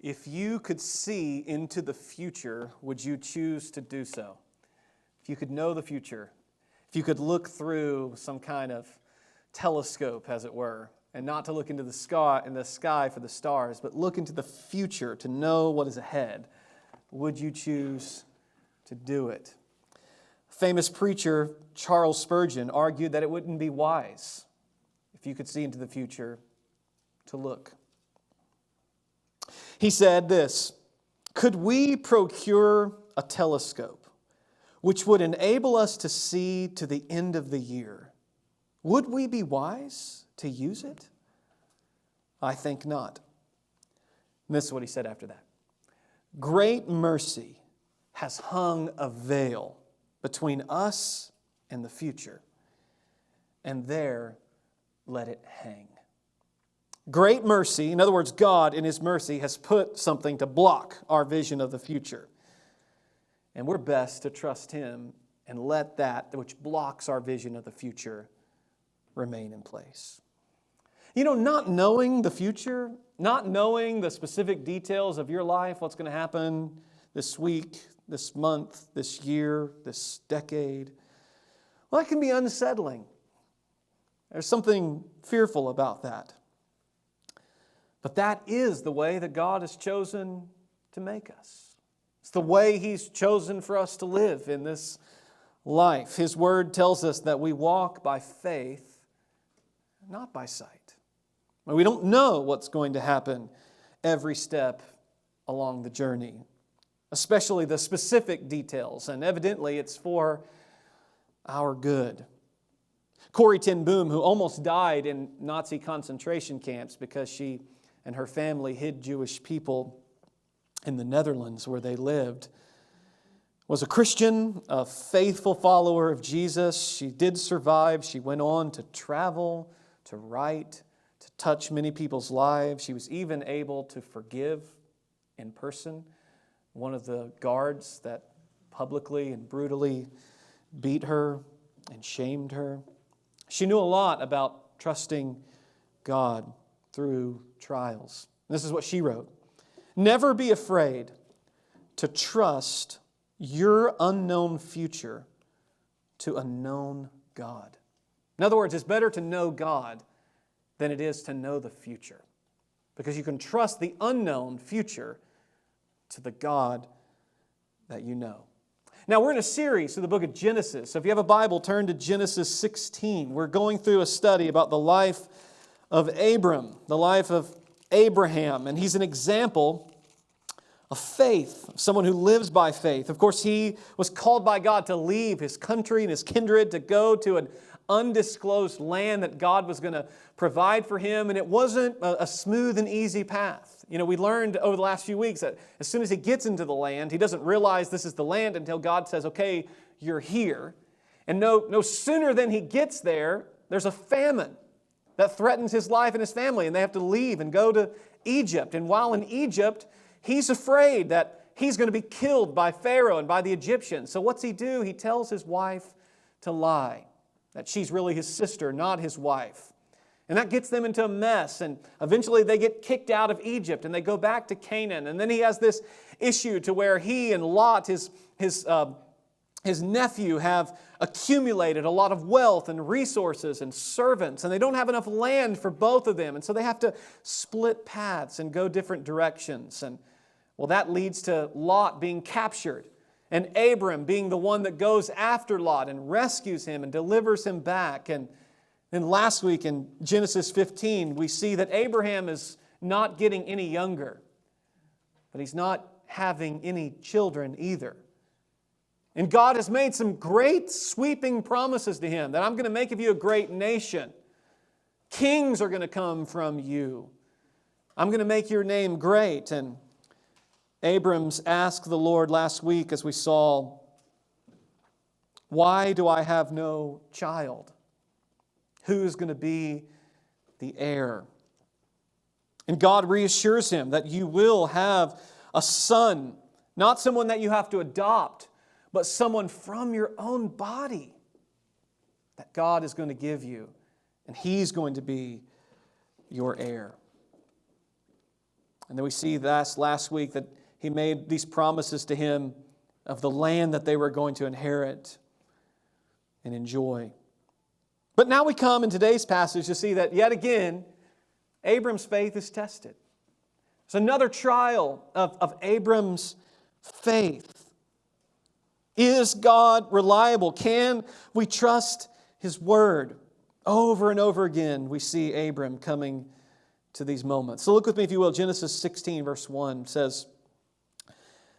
If you could see into the future, would you choose to do so? If you could know the future, if you could look through some kind of telescope, as it were, and not to look into the sky for the stars, but look into the future to know what is ahead, would you choose to do it? Famous preacher Charles Spurgeon argued that it wouldn't be wise, if you could see into the future, to look. He said this, "Could we procure a telescope which would enable us to see to the end of the year, would we be wise to use it? I think not." And this is what he said after that. "Great mercy has hung a veil between us and the future, and there let it hang." Great mercy, in other words, God in His mercy has put something to block our vision of the future. And we're best to trust Him and let that which blocks our vision of the future remain in place. You know, not knowing the future, not knowing the specific details of your life, what's going to happen this week, this month, this year, this decade, well, that can be unsettling. There's something fearful about that. But that is the way that God has chosen to make us. It's the way He's chosen for us to live in this life. His Word tells us that we walk by faith, not by sight. We don't know what's going to happen every step along the journey, especially the specific details, and evidently it's for our good. Corrie ten Boom, who almost died in Nazi concentration camps because she and her family hid Jewish people in the Netherlands where they lived, was a Christian, a faithful follower of Jesus. She did survive. She went on to travel, to write, to touch many people's lives. She was even able to forgive in person one of the guards that publicly and brutally beat her and shamed her. She knew a lot about trusting God through trials. This is what she wrote. "Never be afraid to trust your unknown future to a known God." In other words, it's better to know God than it is to know the future, because you can trust the unknown future to the God that you know. Now, we're in a series through the book of Genesis. So if you have a Bible, turn to Genesis 16. We're going through a study about the life of Abram, the life of Abraham. And he's an example of faith, someone who lives by faith. Of course, he was called by God to leave his country and his kindred to go to an undisclosed land that God was going to provide for him. And it wasn't a smooth and easy path. You know, we learned over the last few weeks that as soon as he gets into the land, he doesn't realize this is the land until God says, "Okay, you're here." And no sooner than he gets there, there's a famine that threatens his life and his family, and they have to leave and go to Egypt. And while in Egypt, he's afraid that he's going to be killed by Pharaoh and by the Egyptians. So what's he do? He tells his wife to lie, that she's really his sister, not his wife. And that gets them into a mess, and eventually they get kicked out of Egypt and they go back to Canaan. And then he has this issue to where he and Lot, his nephew, have accumulated a lot of wealth and resources and servants, and they don't have enough land for both of them. And so they have to split paths and go different directions. And well, that leads to Lot being captured and Abram being the one that goes after Lot and rescues him and delivers him back. And then last week in Genesis 15, we see that Abraham is not getting any younger, but he's not having any children either. And God has made some great sweeping promises to him that I'm going to make of you a great nation. Kings are going to come from you. I'm going to make your name great. And Abram's asked the Lord last week, as we saw, "Why do I have no child? Who's going to be the heir?" And God reassures him that you will have a son, not someone that you have to adopt, but someone from your own body that God is going to give you, and He's going to be your heir. And then we see last week that he made these promises to him of the land that they were going to inherit and enjoy. But now we come in today's passage to see that yet again, Abram's faith is tested. It's another trial of Abram's faith. Is God reliable? Can we trust His word? Over and over again, we see Abram coming to these moments. So look with me, if you will. Genesis 16, verse 1 says,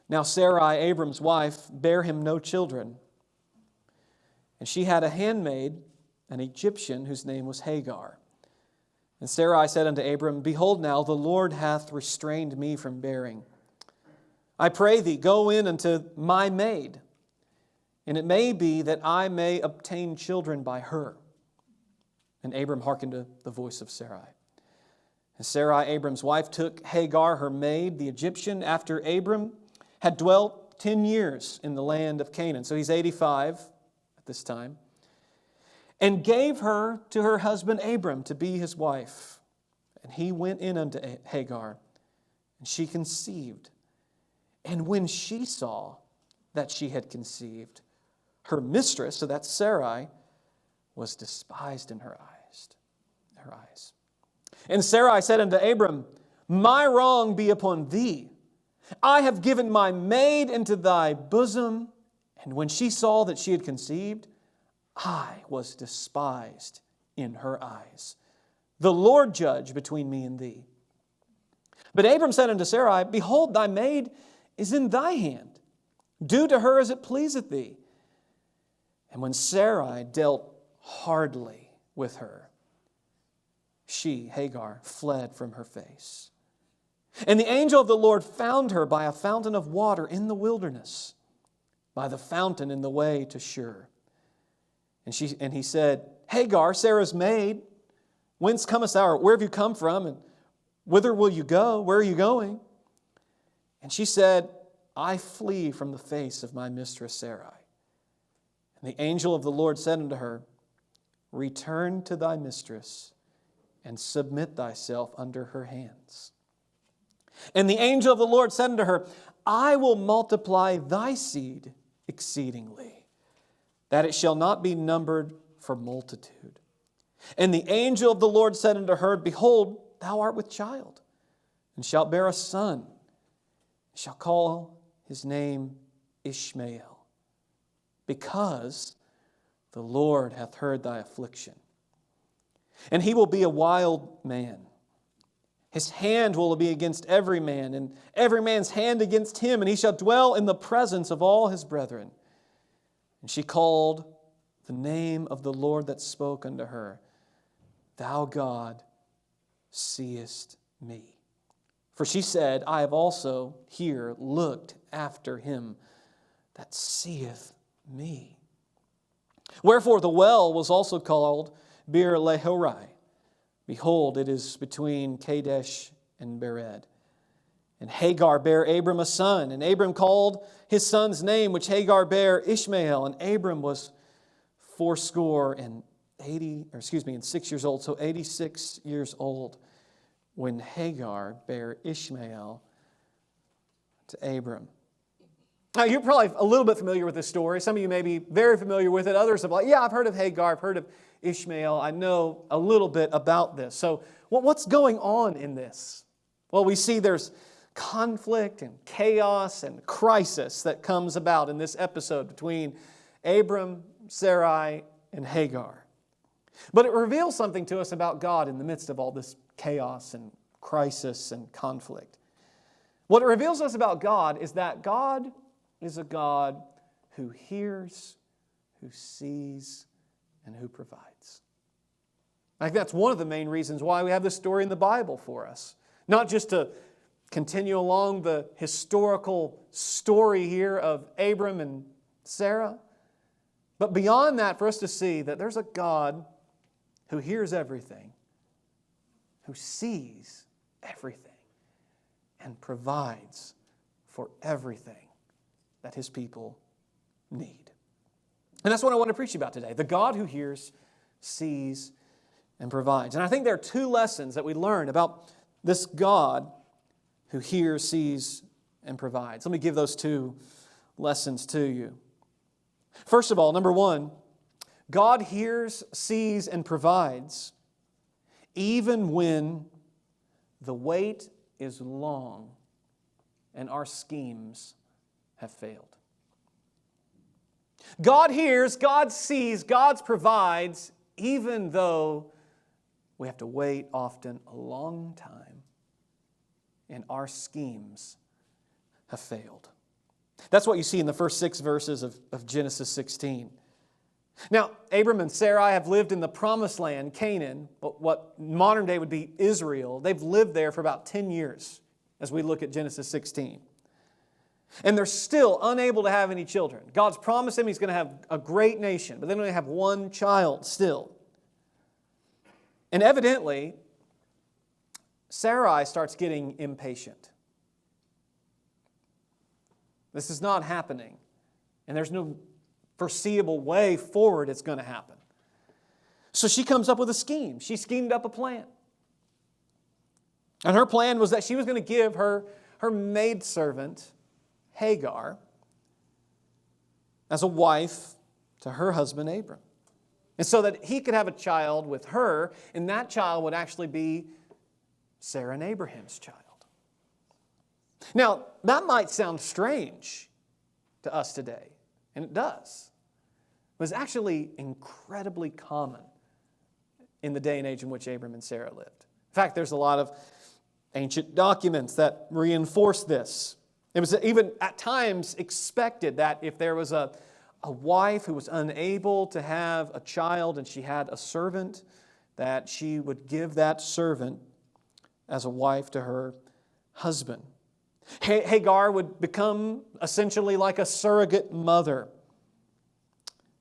"Now Sarai, Abram's wife, bare him no children. And she had a handmaid, an Egyptian, whose name was Hagar. And Sarai said unto Abram, Behold now, the Lord hath restrained me from bearing. I pray thee, go in unto my maid, and it may be that I may obtain children by her. And Abram hearkened to the voice of Sarai. And Sarai, Abram's wife, took Hagar, her maid, the Egyptian, after Abram had dwelt 10 years in the land of Canaan." So he's 85 at this time. "And gave her to her husband Abram to be his wife. And he went in unto Hagar, and she conceived. And when she saw that she had conceived, her mistress," so that's Sarai, "was despised in her eyes. And Sarai said unto Abram, My wrong be upon thee. I have given my maid into thy bosom. And when she saw that she had conceived, I was despised in her eyes. The Lord judge between me and thee. But Abram said unto Sarai, Behold, thy maid is in thy hand. Do to her as it pleaseth thee. And when Sarai dealt hardly with her, she, Hagar, fled from her face. And the angel of the Lord found her by a fountain of water in the wilderness, by the fountain in the way to Shur. And he said, Hagar, Sarah's maid, whence comest thou? Where have you come from? And whither will you go? Where are you going? And she said, I flee from the face of my mistress Sarai. And the angel of the Lord said unto her, Return to thy mistress, and submit thyself under her hands. And the angel of the Lord said unto her, I will multiply thy seed exceedingly, that it shall not be numbered for multitude. And the angel of the Lord said unto her, Behold, thou art with child, and shalt bear a son, and shall call his name Ishmael, because the Lord hath heard thy affliction. And he will be a wild man. His hand will be against every man, and every man's hand against him, and he shall dwell in the presence of all his brethren. And she called the name of the Lord that spoke unto her, Thou God seest me. For she said, I have also here looked after him that seeth me. Wherefore the well was also called Beer Lahai. Behold, it is between Kadesh and Bered. And Hagar bare Abram a son, and Abram called his son's name, which Hagar bare, Ishmael. And Abram was 6 years old, so 86 years old, when Hagar bare Ishmael to Abram. Now, you're probably a little bit familiar with this story. Some of you may be very familiar with it. Others are like, yeah, I've heard of Hagar, I've heard of Ishmael. I know a little bit about this. So what's going on in this? Well, we see there's conflict and chaos and crisis that comes about in this episode between Abram, Sarai, and Hagar. But it reveals something to us about God in the midst of all this chaos and crisis and conflict. What it reveals to us about God is that God is a God who hears, who sees, and who provides. I think that's one of the main reasons why we have this story in the Bible for us. Not just to continue along the historical story here of Abram and Sarah, but beyond that, for us to see that there's a God who hears everything, who sees everything, and provides for everything that His people need. And that's what I want to preach about today. The God who hears, sees, and provides. And I think there are two lessons that we learn about this God who hears, sees, and provides. Let me give those two lessons to you. First of all, number one, God hears, sees, and provides even when the wait is long and our schemes have failed. God hears, God sees, God provides, even though we have to wait often a long time and our schemes have failed. That's what you see in the first 6 verses of Genesis 16. Now, Abram and Sarai have lived in the promised land, Canaan, what modern day would be Israel. They've lived there for about 10 years as we look at Genesis 16. And they're still unable to have any children. God's promised them He's going to have a great nation, but they only have one child still. And evidently, Sarai starts getting impatient. This is not happening. And there's no foreseeable way forward it's going to happen. So she comes up with a scheme. She schemed up a plan. And her plan was that she was going to give her maidservant, Hagar, as a wife to her husband, Abram. And so that he could have a child with her, and that child would actually be Sarah and Abraham's child. Now, that might sound strange to us today, and it does. But it's actually incredibly common in the day and age in which Abram and Sarah lived. In fact, there's a lot of ancient documents that reinforce this. It was even at times expected that if there was a wife who was unable to have a child and she had a servant, that she would give that servant as a wife to her husband. Hagar would become essentially like a surrogate mother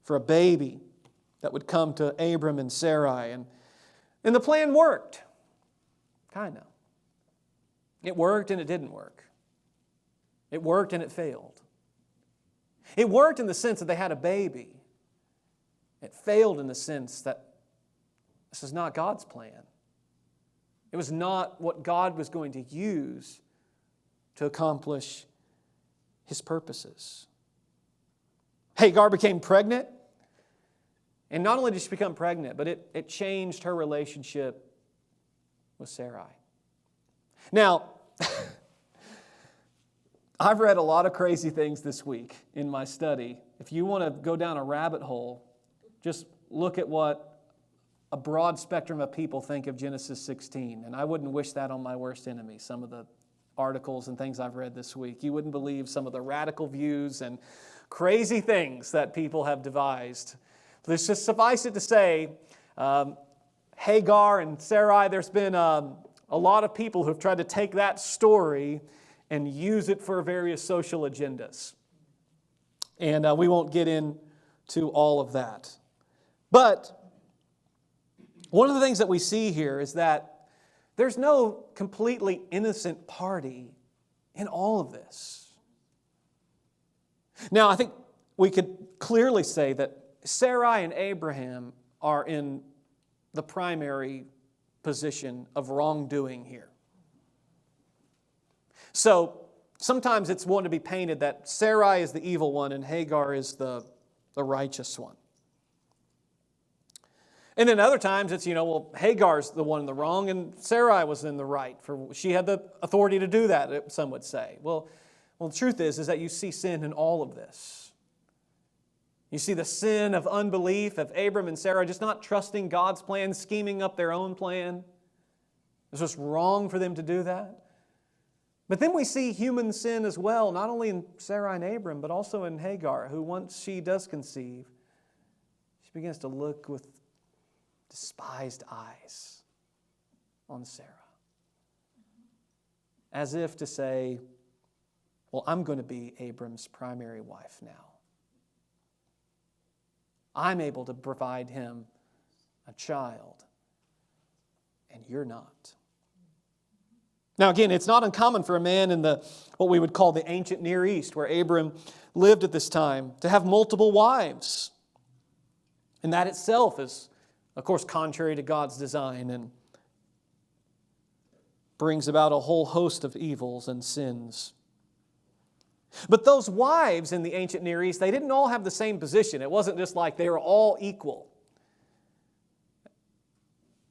for a baby that would come to Abram and Sarai. And the plan worked. Kind of. It worked and it didn't work. It worked and it failed. It worked in the sense that they had a baby. It failed in the sense that this is not God's plan. It was not what God was going to use to accomplish His purposes. Hagar became pregnant. And not only did she become pregnant, but it changed her relationship with Sarai. Now, I've read a lot of crazy things this week in my study. If you want to go down a rabbit hole, just look at what a broad spectrum of people think of Genesis 16. And I wouldn't wish that on my worst enemy, some of the articles and things I've read this week. You wouldn't believe some of the radical views and crazy things that people have devised. Let's just suffice it to say, Hagar and Sarai, there's been a lot of people who've tried to take that story and use it for various social agendas. And we won't get into all of that. But one of the things that we see here is that there's no completely innocent party in all of this. Now, I think we could clearly say that Sarai and Abraham are in the primary position of wrongdoing here. So, sometimes it's one to be painted that Sarai is the evil one and Hagar is the righteous one. And then other times it's, Hagar's the one in the wrong and Sarai was in the right. For she had the authority to do that, some would say. Well, the truth is that you see sin in all of this. You see the sin of unbelief of Abram and Sarah just not trusting God's plan, scheming up their own plan. It's just wrong for them to do that. But then we see human sin as well, not only in Sarai and Abram, but also in Hagar, who once she does conceive, she begins to look with despised eyes on Sarah. As if to say, well, I'm going to be Abram's primary wife now. I'm able to provide him a child, and you're not. Now again, it's not uncommon for a man in what we would call the ancient Near East, where Abram lived at this time, to have multiple wives. And that itself is, of course, contrary to God's design and brings about a whole host of evils and sins. But those wives in the ancient Near East, they didn't all have the same position. It wasn't just like they were all equal.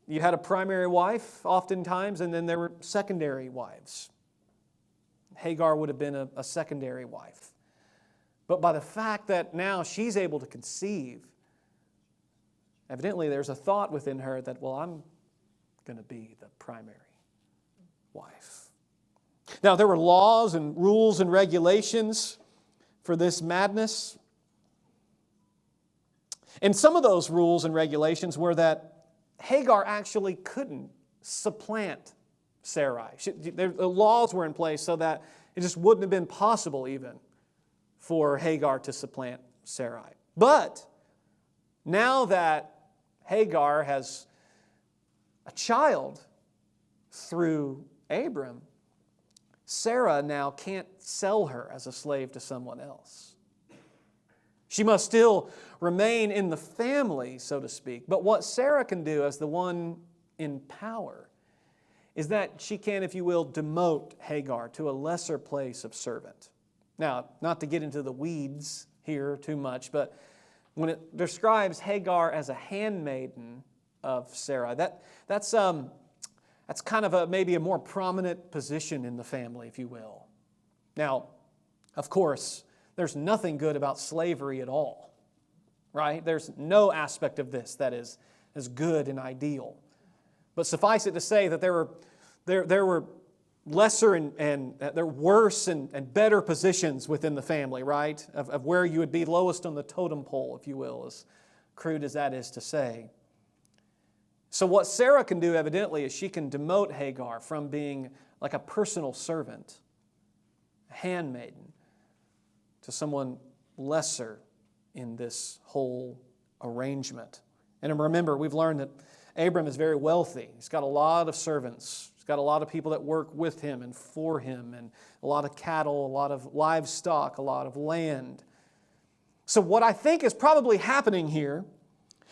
You had a primary wife oftentimes, and then there were secondary wives. Hagar would have been a secondary wife. But by the fact that now she's able to conceive, evidently there's a thought within her that, well, I'm going to be the primary wife. Now, there were laws and rules and regulations for this madness. And some of those rules and regulations were that Hagar actually couldn't supplant Sarai. The laws were in place so that it just wouldn't have been possible even for Hagar to supplant Sarai. But now that Hagar has a child through Abram, Sarah now can't sell her as a slave to someone else. She must still remain in the family, so to speak. But what Sarah can do as the one in power is that she can, if you will, demote Hagar to a lesser place of servant. Now, not to get into the weeds here too much, but when it describes Hagar as a handmaiden of Sarah, that's kind of maybe a more prominent position in the family, if you will. Now, of course, there's nothing good about slavery at all, right? There's no aspect of this that is good and ideal. But suffice it to say that there were lesser and there were worse and better positions within the family, right? Of where you would be lowest on the totem pole, if you will, as crude as that is to say. So what Sarah can do, evidently, is she can demote Hagar from being like a personal servant, a handmaiden, to someone lesser in this whole arrangement. And remember, we've learned that Abram is very wealthy. He's got a lot of servants. He's got a lot of people that work with him and for him, and a lot of cattle, a lot of livestock, a lot of land. So what I think is probably happening here,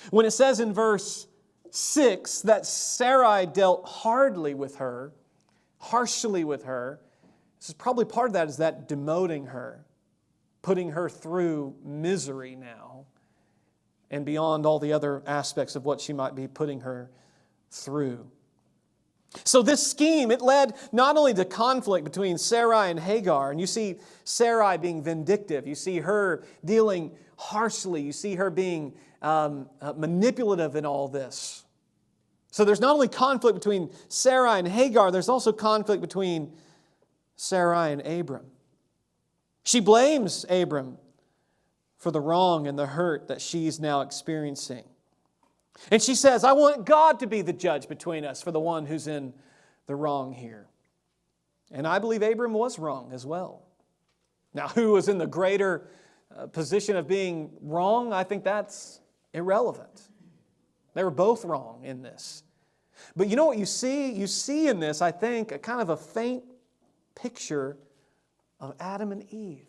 when it says in verse 6 that Sarai dealt harshly with her, this is probably part of that is that demoting her, putting her through misery now, and beyond all the other aspects of what she might be putting her through. So this scheme, it led not only to conflict between Sarai and Hagar, and you see Sarai being vindictive, you see her dealing harshly, you see her being manipulative in all this. So there's not only conflict between Sarai and Hagar, there's also conflict between Sarai and Abram. She blames Abram for the wrong and the hurt that she's now experiencing. And she says, I want God to be the judge between us for the one who's in the wrong here. And I believe Abram was wrong as well. Now, who was in the greater position of being wrong? I think that's irrelevant. They were both wrong in this. But you know what you see? You see in this, I think, a kind of a faint picture of Adam and Eve,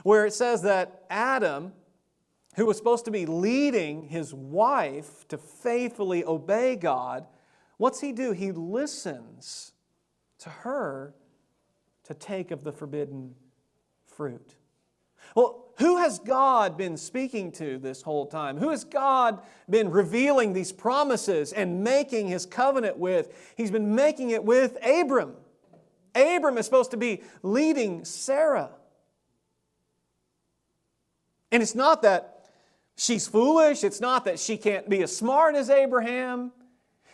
where it says that Adam, who was supposed to be leading his wife to faithfully obey God, what's he do? He listens to her to take of the forbidden fruit. Well, who has God been speaking to this whole time? Who has God been revealing these promises and making His covenant with? He's been making it with Abram. Abram is supposed to be leading Sarah. And it's not that she's foolish. It's not that she can't be as smart as Abraham.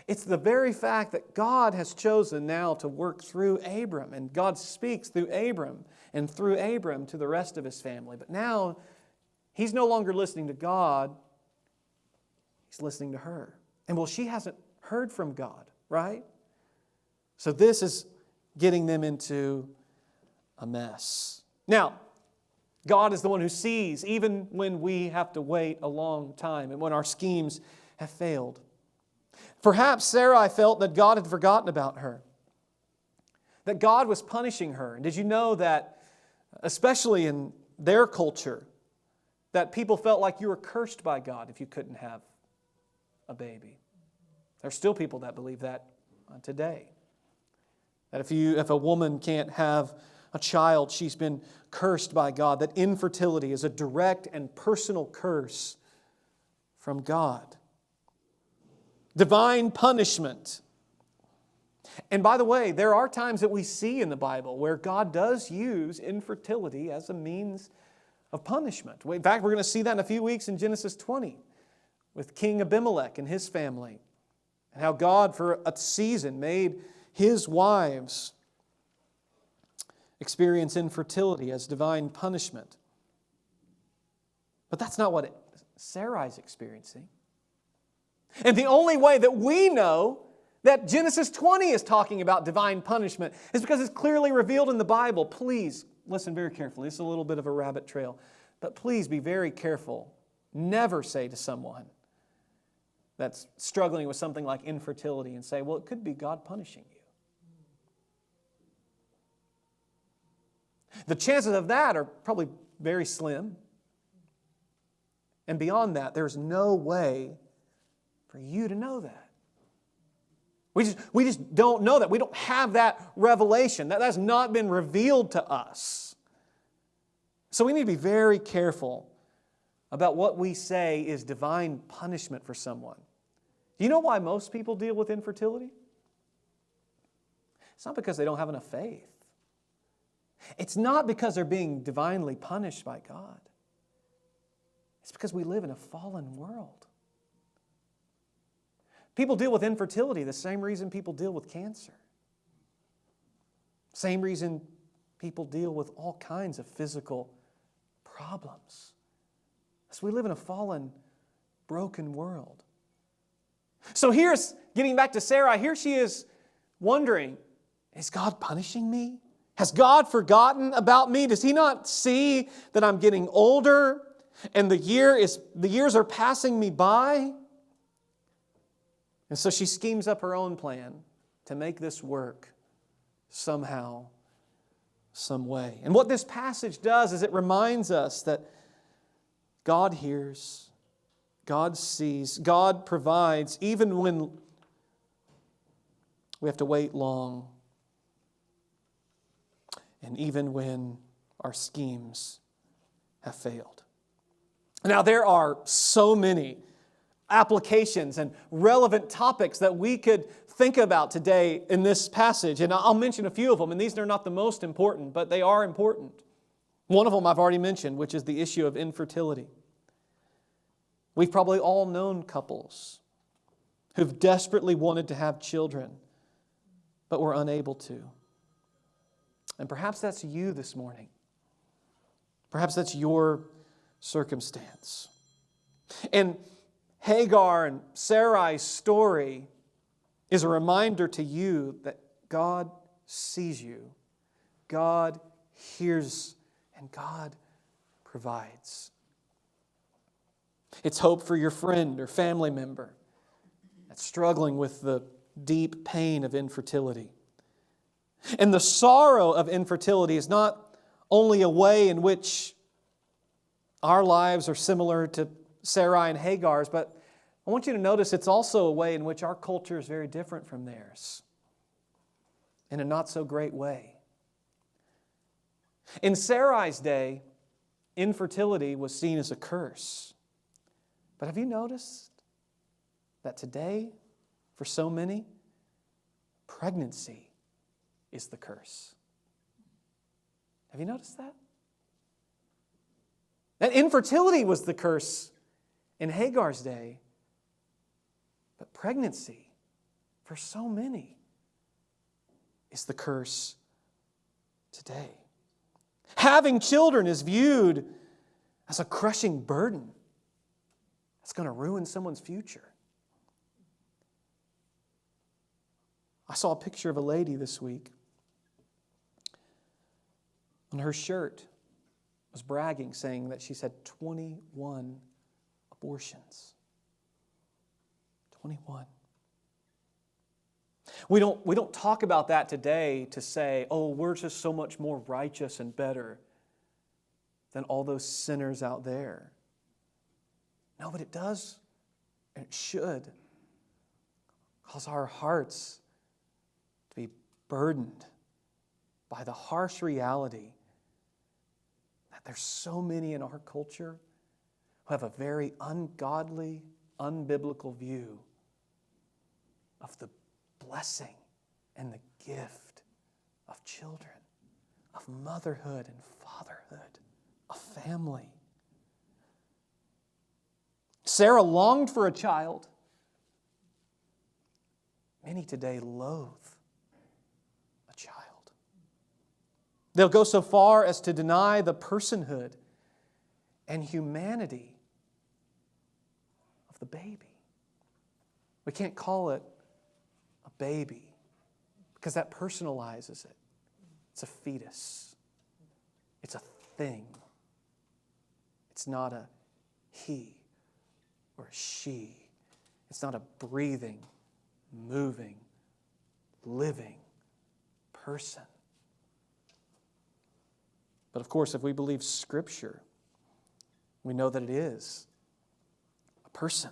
It's the very fact that God has chosen now to work through Abram. And God speaks through Abram and through Abram to the rest of his family. But now he's no longer listening to God. He's listening to her. And well, she hasn't heard from God, right? So this is getting them into a mess. Now, God is the one who sees even when we have to wait a long time and when our schemes have failed. Perhaps Sarai felt that God had forgotten about her, that God was punishing her. And did you know that, especially in their culture, that people felt like you were cursed by God if you couldn't have a baby? There's still people that believe that, today. That if a woman can't have a child, she's been cursed by God. That infertility is a direct and personal curse from God. Divine punishment. And by the way, there are times that we see in the Bible where God does use infertility as a means of punishment. In fact, we're going to see that in a few weeks in Genesis 20 with King Abimelech and his family, and how God for a season made his wives experience infertility as divine punishment. But that's not what Sarai's experiencing. And the only way that we know that Genesis 20 is talking about divine punishment is because it's clearly revealed in the Bible. Please listen very carefully. This is a little bit of a rabbit trail, but please be very careful. Never say to someone that's struggling with something like infertility and say, well, it could be God punishing you. The chances of that are probably very slim. And beyond that, there's no way for you to know that. We just don't know that. We don't have that revelation. That's not been revealed to us. So we need to be very careful about what we say is divine punishment for someone. Do you know why most people deal with infertility? It's not because they don't have enough faith. It's not because they're being divinely punished by God. It's because we live in a fallen world. People deal with infertility the same reason people deal with cancer. Same reason people deal with all kinds of physical problems. As we live in a fallen, broken world. So here's, getting back to Sarai, here she is wondering, is God punishing me? Has God forgotten about me? Does He not see that I'm getting older and the years are passing me by? And so she schemes up her own plan to make this work somehow, some way. And what this passage does is it reminds us that God hears, God sees, God provides, even when we have to wait long, and even when our schemes have failed. Now, there are so many applications and relevant topics that we could think about today in this passage. And I'll mention a few of them, and these are not the most important, but they are important. One of them I've already mentioned, which is the issue of infertility. We've probably all known couples who've desperately wanted to have children, but were unable to. And perhaps that's you this morning. Perhaps that's your circumstance. And Hagar and Sarai's story is a reminder to you that God sees you, God hears, and God provides. It's hope for your friend or family member that's struggling with the deep pain of infertility. And the sorrow of infertility is not only a way in which our lives are similar to Sarai and Hagar's, but I want you to notice it's also a way in which our culture is very different from theirs, in a not so great way. In Sarai's day, infertility was seen as a curse. But have you noticed that today, for so many, pregnancy is the curse? Have you noticed that? That infertility was the curse in Hagar's day, but pregnancy, for so many, is the curse today. Having children is viewed as a crushing burden that's going to ruin someone's future. I saw a picture of a lady this week, and her shirt was bragging, saying that she's had 21 abortions. 21. We don't talk about that today to say, oh, we're just so much more righteous and better than all those sinners out there. No, but it does, and it should, cause our hearts burdened by the harsh reality that there's so many in our culture who have a very ungodly, unbiblical view of the blessing and the gift of children, of motherhood and fatherhood, of family. Sarah longed for a child. Many today loathe a child. They'll go so far as to deny the personhood and humanity of the baby. We can't call it a baby because that personalizes it. It's a fetus. It's a thing. It's not a he or a she. It's not a breathing, moving, living person. But of course, if we believe Scripture, we know that it is a person.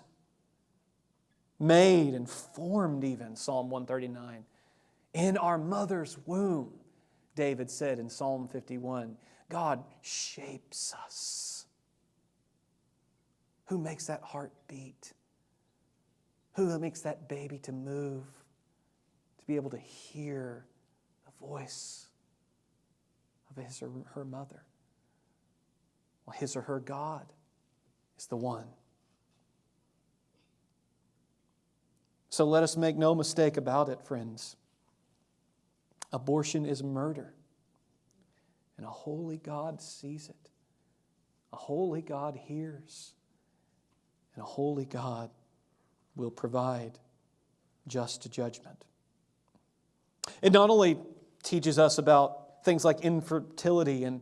Made and formed even, Psalm 139. In our mother's womb, David said in Psalm 51, God shapes us. Who makes that heart beat? Who makes that baby to move? To be able to hear the voice of his or her mother. Well, his or her God is the one. So let us make no mistake about it, friends. Abortion is murder. And a holy God sees it. A holy God hears. And a holy God will provide just judgment. It not only teaches us about things like infertility and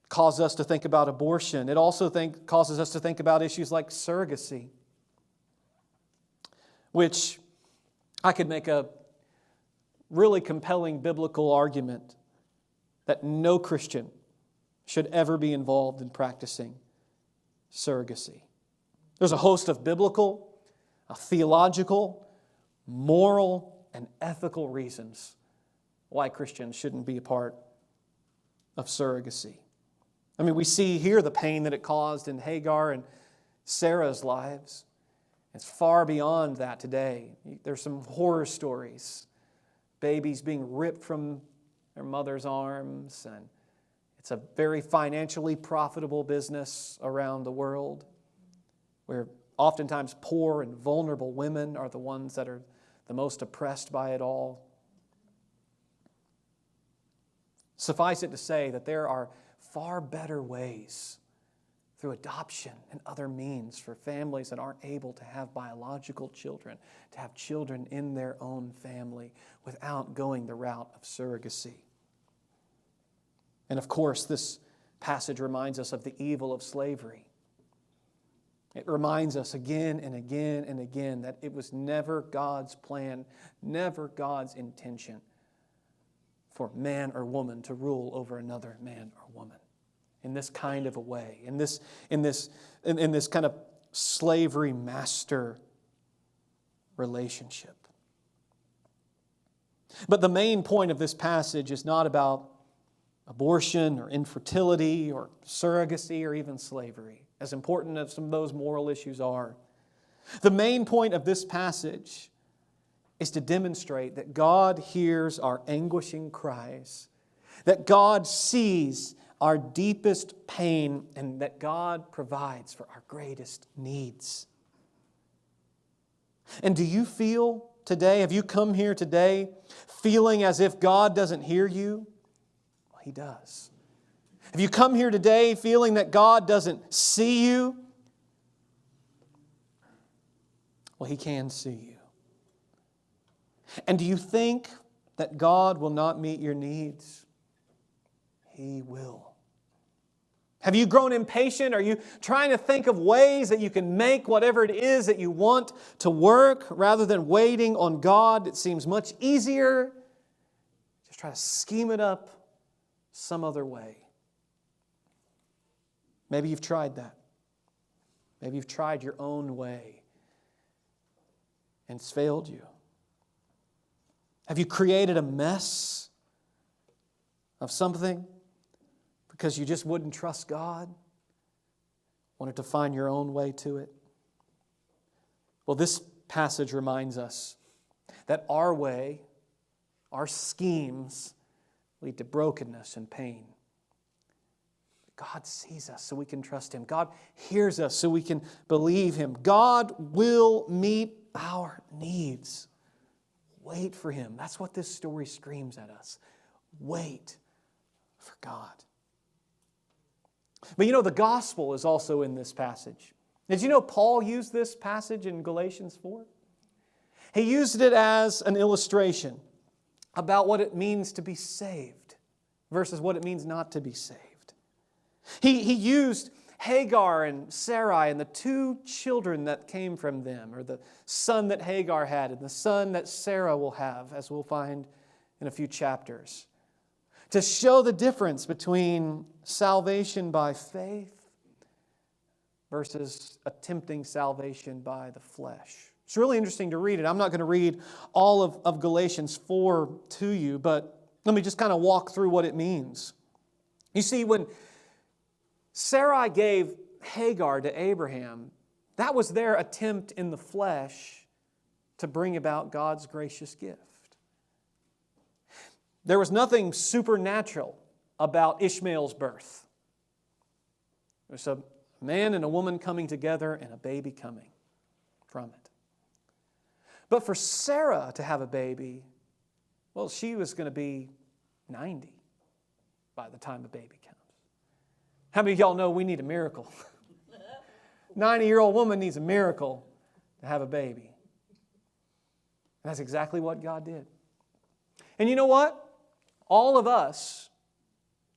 causes us to think about abortion, it also causes us to think about issues like surrogacy, which I could make a really compelling biblical argument that no Christian should ever be involved in practicing surrogacy. There's a host of biblical, theological, moral, and ethical reasons why Christians shouldn't be a part of surrogacy. I mean, we see here the pain that it caused in Hagar and Sarah's lives. It's far beyond that today. There's some horror stories. Babies being ripped from their mother's arms, and it's a very financially profitable business around the world where oftentimes poor and vulnerable women are the ones that are the most oppressed by it all. Suffice it to say that there are far better ways through adoption and other means for families that aren't able to have biological children, to have children in their own family without going the route of surrogacy. And of course, this passage reminds us of the evil of slavery. It reminds us again and again and again that it was never God's plan, never God's intention for man or woman to rule over another man or woman in this kind of a way, in this kind of slavery master relationship. But the main point of this passage is not about abortion or infertility or surrogacy or even slavery, as important as some of those moral issues are. The main point of this passage is to demonstrate that God hears our anguishing cries, that God sees our deepest pain, and that God provides for our greatest needs. And do you feel today, have you come here today feeling as if God doesn't hear you? Well, He does. Have you come here today feeling that God doesn't see you? Well, He can see you. And do you think that God will not meet your needs? He will. Have you grown impatient? Are you trying to think of ways that you can make whatever it is that you want to work rather than waiting on God? It seems much easier. Just try to scheme it up some other way. Maybe you've tried that. Maybe you've tried your own way and it's failed you. Have you created a mess of something because you just wouldn't trust God? Wanted to find your own way to it? Well, this passage reminds us that our way, our schemes, lead to brokenness and pain. God sees us so we can trust Him. God hears us so we can believe Him. God will meet our needs. Wait for Him. That's what this story screams at us. Wait for God. But the gospel is also in this passage. Did you know Paul used this passage in Galatians 4? He used it as an illustration about what it means to be saved versus what it means not to be saved. He used Hagar and Sarai and the two children that came from them, or the son that Hagar had and the son that Sarah will have, as we'll find in a few chapters, to show the difference between salvation by faith versus attempting salvation by the flesh. It's really interesting to read it. I'm not going to read all of Galatians 4 to you, but let me just kind of walk through what it means. You see, when Sarai gave Hagar to Abraham, that was their attempt in the flesh to bring about God's gracious gift. There was nothing supernatural about Ishmael's birth. There's a man and a woman coming together and a baby coming from it. But for Sarah to have a baby, well, she was going to be 90 by the time a baby comes. How many of y'all know we need a miracle? 90-year-old woman needs a miracle to have a baby. And that's exactly what God did. And you know what? All of us,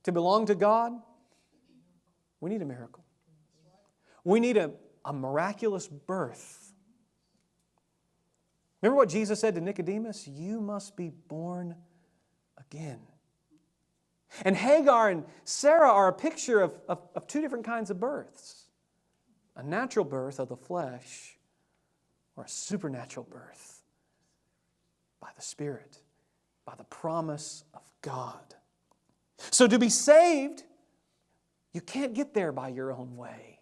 to belong to God, we need a miracle. We need a miraculous birth. Remember what Jesus said to Nicodemus? You must be born again. And Hagar and Sarah are a picture of two different kinds of births. A natural birth of the flesh, or a supernatural birth by the Spirit, by the promise of God. So to be saved, you can't get there by your own way,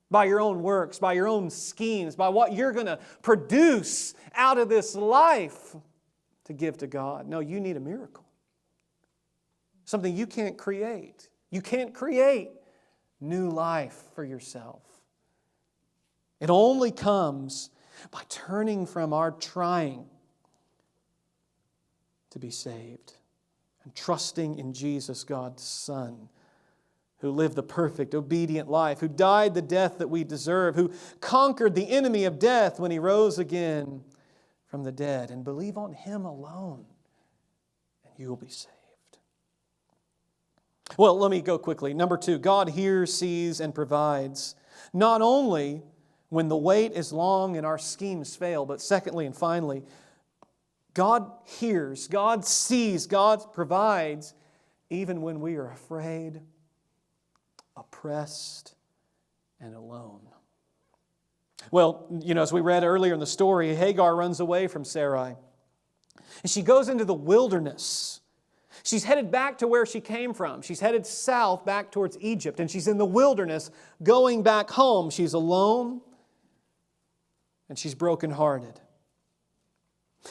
by your own works, by your own schemes, by what you're going to produce out of this life to give to God. No, you need a miracle. Something you can't create. You can't create new life for yourself. It only comes by turning from our trying to be saved and trusting in Jesus, God's Son, who lived the perfect, obedient life, who died the death that we deserve, who conquered the enemy of death when He rose again from the dead. And believe on Him alone, and you will be saved. Well, let me go quickly. Number 2, God hears, sees, and provides, not only when the wait is long and our schemes fail, but secondly and finally, God hears, God sees, God provides, even when we are afraid, oppressed, and alone. Well, as we read earlier in the story, Hagar runs away from Sarai. And she goes into the wilderness. She's headed back to where she came from. She's headed south back towards Egypt. And she's in the wilderness going back home. She's alone and she's brokenhearted.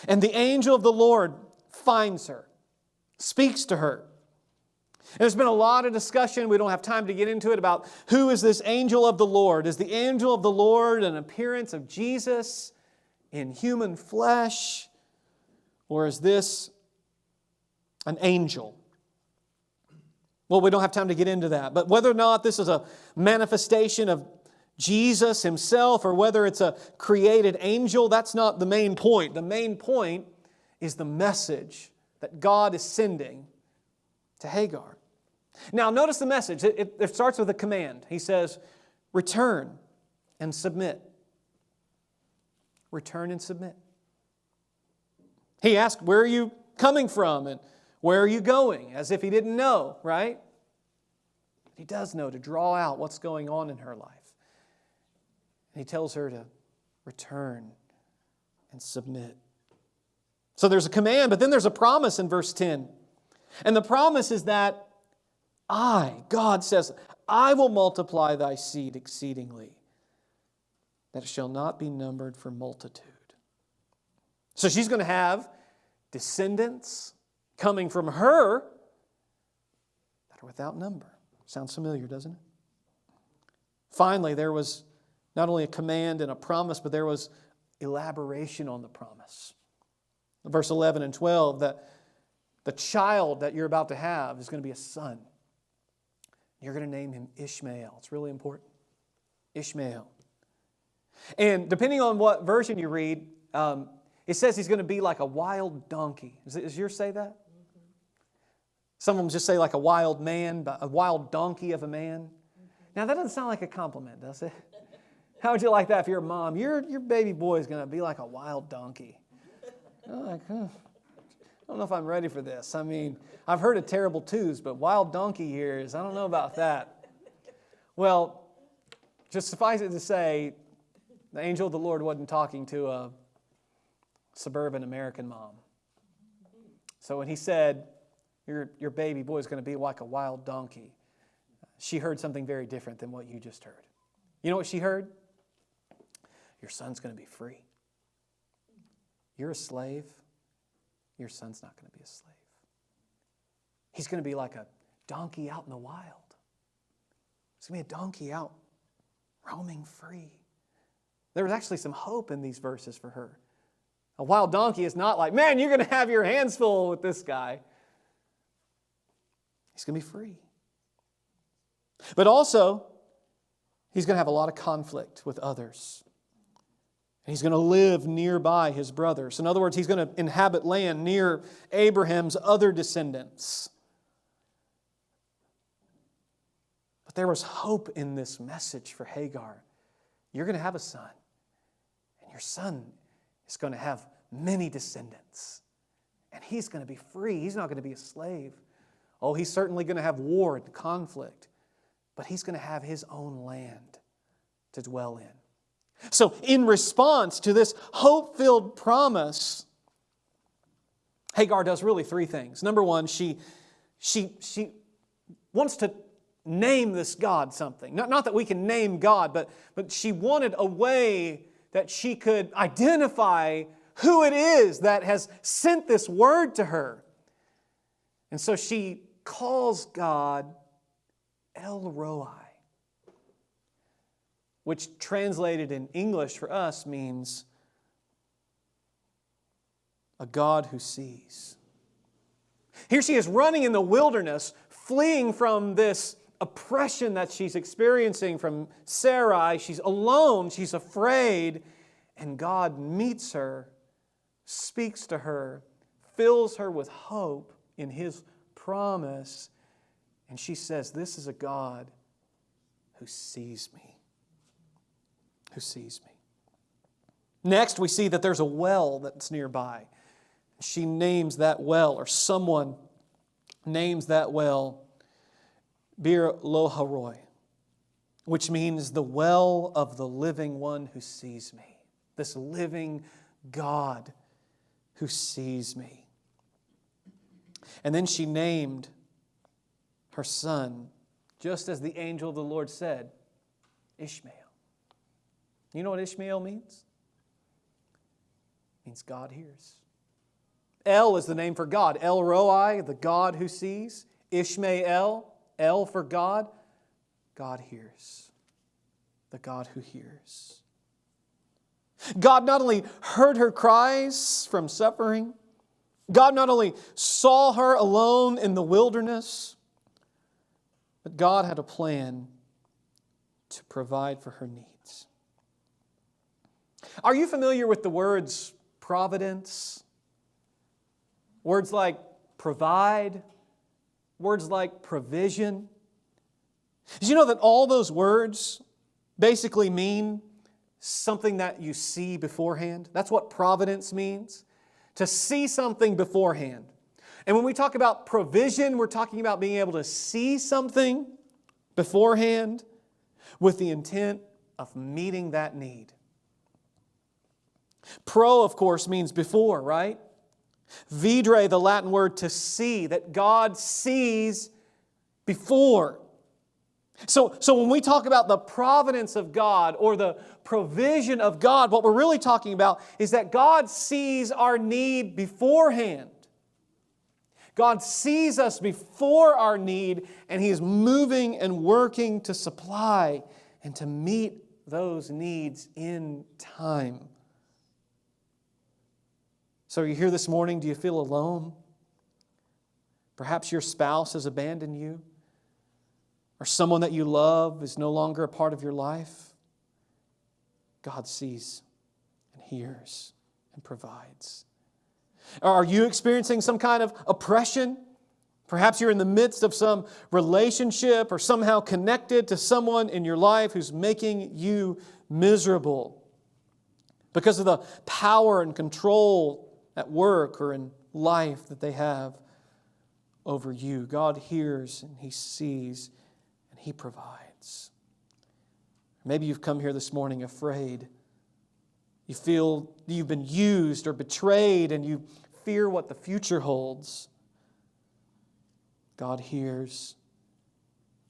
And the angel of the Lord finds her, speaks to her. And there's been a lot of discussion, we don't have time to get into it, about who is this angel of the Lord. Is the angel of the Lord an appearance of Jesus in human flesh? Or is this an angel? Well, we don't have time to get into that. But whether or not this is a manifestation of Jesus Himself or whether it's a created angel, that's not the main point. The main point is the message that God is sending to Hagar. Now, notice the message. It starts with a command. He says, return and submit. Return and submit. He asked, where are you coming from and where are you going? As if he didn't know, right? He does know, to draw out what's going on in her life. And he tells her to return and submit. So there's a command, but then there's a promise in verse 10. And the promise is that God says, I will multiply thy seed exceedingly, that it shall not be numbered for multitude. So she's going to have descendants coming from her that are without number. Sounds familiar, doesn't it? Finally, there was not only a command and a promise, but there was elaboration on the promise. Verse 11 and 12, that the child that you're about to have is going to be a son. You're going to name him Ishmael. It's really important. Ishmael. And depending on what version you read, it says he's going to be like a wild donkey. Does yours say that? Some of them just say like a wild man, a wild donkey of a man. Now that doesn't sound like a compliment, does it? How would you like that if you're a mom? Your baby boy is going to be like a wild donkey. You're like, I don't know if I'm ready for this. I mean, I've heard of terrible twos, but wild donkey years, I don't know about that. Well, just suffice it to say, the angel of the Lord wasn't talking to a suburban American mom. So when he said, your baby boy is going to be like a wild donkey, she heard something very different than what you just heard. You know what she heard? Your son's going to be free. You're a slave. Your son's not going to be a slave. He's going to be like a donkey out in the wild. He's going to be a donkey out roaming free. There was actually some hope in these verses for her. A wild donkey is not like, man, you're going to have your hands full with this guy. He's going to be free. But also, he's going to have a lot of conflict with others. He's going to live nearby his brothers. In other words, he's going to inhabit land near Abraham's other descendants. But there was hope in this message for Hagar. You're going to have a son, and your son is going to have many descendants. And he's going to be free. He's not going to be a slave. Oh, he's certainly going to have war and conflict, but he's going to have his own land to dwell in. So in response to this hope-filled promise, Hagar does really three things. Number one, she wants to name this God something. Not that we can name God, but she wanted a way that she could identify who it is that has sent this word to her. And so she calls God El Roi, which translated in English for us means a God who sees. Here she is running in the wilderness, fleeing from this oppression that she's experiencing from Sarai. She's alone, she's afraid, and God meets her, speaks to her, fills her with hope in His promise, and she says, this is a God who sees me. Who sees me. Next, we see that there's a well that's nearby. She names that well, or someone names that well, Bir Lohai, which means the well of the living one who sees me. This living God who sees me. And then she named her son, just as the angel of the Lord said, Ishmael. You know what Ishmael means? It means God hears. El is the name for God. El Roi, the God who sees. Ishmael, El for God. God hears. The God who hears. God not only heard her cries from suffering, God not only saw her alone in the wilderness, but God had a plan to provide for her needs. Are you familiar with the words providence? Words like provide, words like provision. Did you know that all those words basically mean something that you see beforehand? That's what providence means, to see something beforehand. And when we talk about provision, we're talking about being able to see something beforehand with the intent of meeting that need. Pro, of course, means before, right? Vidre, the Latin word to see, that God sees before. So when we talk about the providence of God or the provision of God, what we're really talking about is that God sees our need beforehand. God sees us before our need, and He is moving and working to supply and to meet those needs in time. So are you here this morning? Do you feel alone? Perhaps your spouse has abandoned you, or someone that you love is no longer a part of your life. God sees and hears and provides. Are you experiencing some kind of oppression? Perhaps you're in the midst of some relationship or somehow connected to someone in your life who's making you miserable because of the power and control at work or in life that they have over you. God hears and He sees and He provides. Maybe you've come here this morning afraid. You feel you've been used or betrayed and you fear what the future holds. God hears,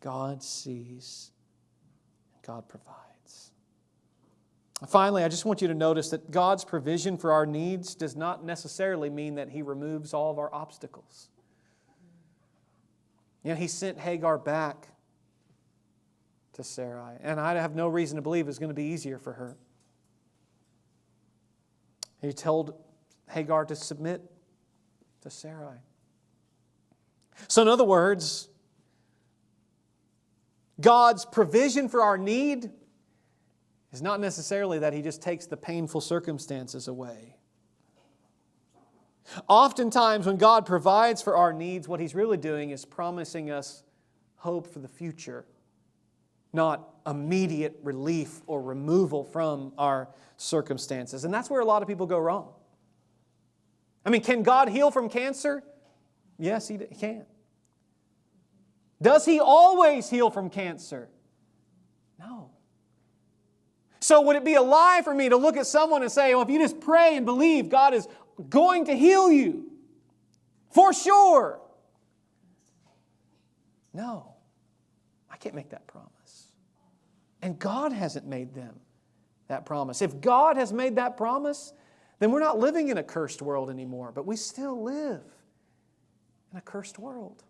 God sees, and God provides. Finally, I just want you to notice that God's provision for our needs does not necessarily mean that He removes all of our obstacles. He sent Hagar back to Sarai, and I have no reason to believe it's going to be easier for her. He told Hagar to submit to Sarai. So in other words, God's provision for our need is not necessarily that He just takes the painful circumstances away. Oftentimes when God provides for our needs, what He's really doing is promising us hope for the future, not immediate relief or removal from our circumstances. And that's where a lot of people go wrong. Can God heal from cancer? Yes, He can. Does He always heal from cancer? No. So would it be a lie for me to look at someone and say, well, if you just pray and believe, God is going to heal you? For sure. No. I can't make that promise. And God hasn't made them that promise. If God has made that promise, then we're not living in a cursed world anymore, but we still live in a cursed world.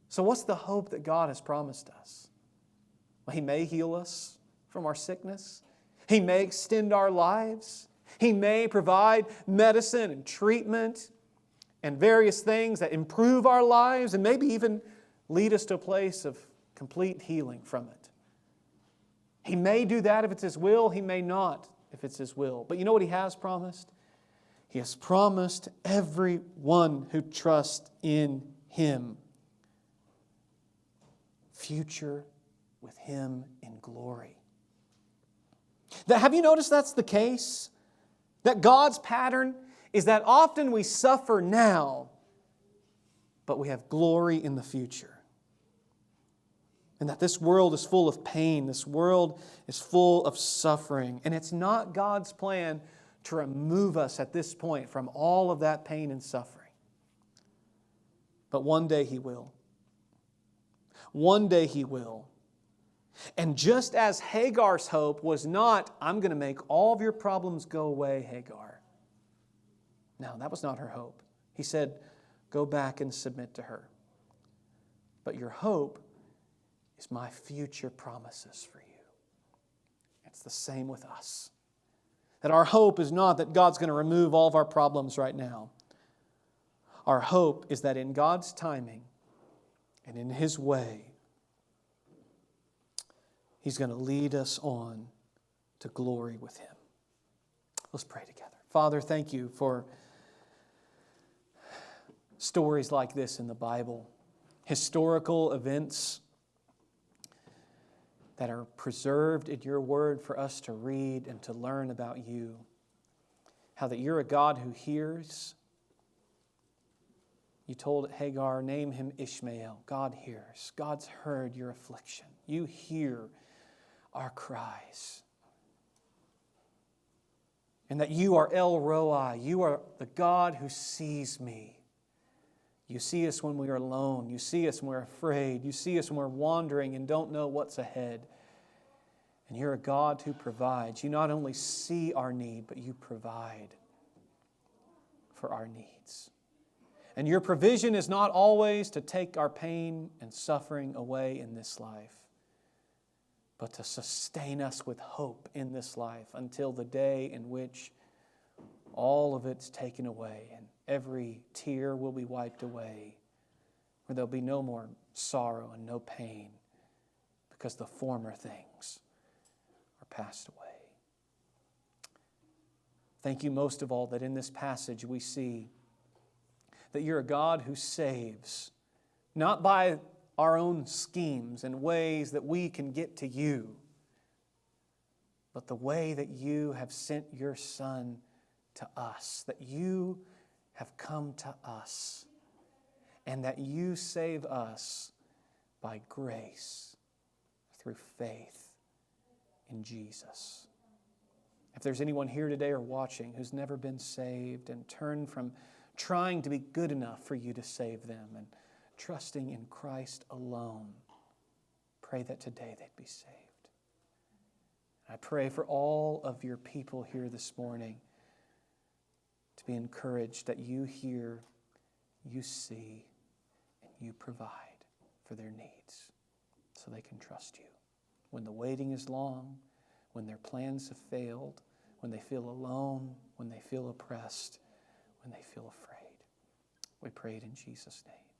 So what's the hope that God has promised us? Well, He may heal us from our sickness. He may extend our lives. He may provide medicine and treatment and various things that improve our lives and maybe even lead us to a place of complete healing from it. He may do that if it's His will. He may not if it's His will. But you know what He has promised? He has promised everyone who trusts in Him future with Him in glory. Have you noticed that's the case? That God's pattern is that often we suffer now, but we have glory in the future. And that this world is full of pain. This world is full of suffering. And it's not God's plan to remove us at this point from all of that pain and suffering. But one day He will. One day He will. And just as Hagar's hope was not, I'm going to make all of your problems go away, Hagar. No, that was not her hope. He said, go back and submit to her. But your hope is my future promises for you. It's the same with us. That our hope is not that God's going to remove all of our problems right now. Our hope is that in God's timing and in His way, He's going to lead us on to glory with Him. Let's pray together. Father, thank You for stories like this in the Bible. Historical events that are preserved in Your Word for us to read and to learn about You. How that You're a God who hears. You told Hagar, name him Ishmael. God hears. God's heard your affliction. You hear our cries. and that you are El Roi. You are the God who sees me. You see us when we are alone. You see us when we're afraid. You see us when we're wandering and don't know what's ahead. And you're a God who provides. You not only see our need, but you provide for our needs. And your provision is not always to take our pain and suffering away in this life, but to sustain us with hope in this life until the day in which all of it's taken away and every tear will be wiped away, where there'll be no more sorrow and no pain because the former things are passed away. Thank you most of all that in this passage we see that you're a God who saves, not by our own schemes and ways that we can get to you, but the way that you have sent your Son to us, that you have come to us, and that you save us by grace through faith in Jesus. If there's anyone here today or watching who's never been saved and turned from trying to be good enough for you to save them and trusting in Christ alone, pray that today they'd be saved. I pray for all of your people here this morning to be encouraged that you hear, you see, and you provide for their needs so they can trust you. When the waiting is long, when their plans have failed, when they feel alone, when they feel oppressed, when they feel afraid. We pray it in Jesus' name.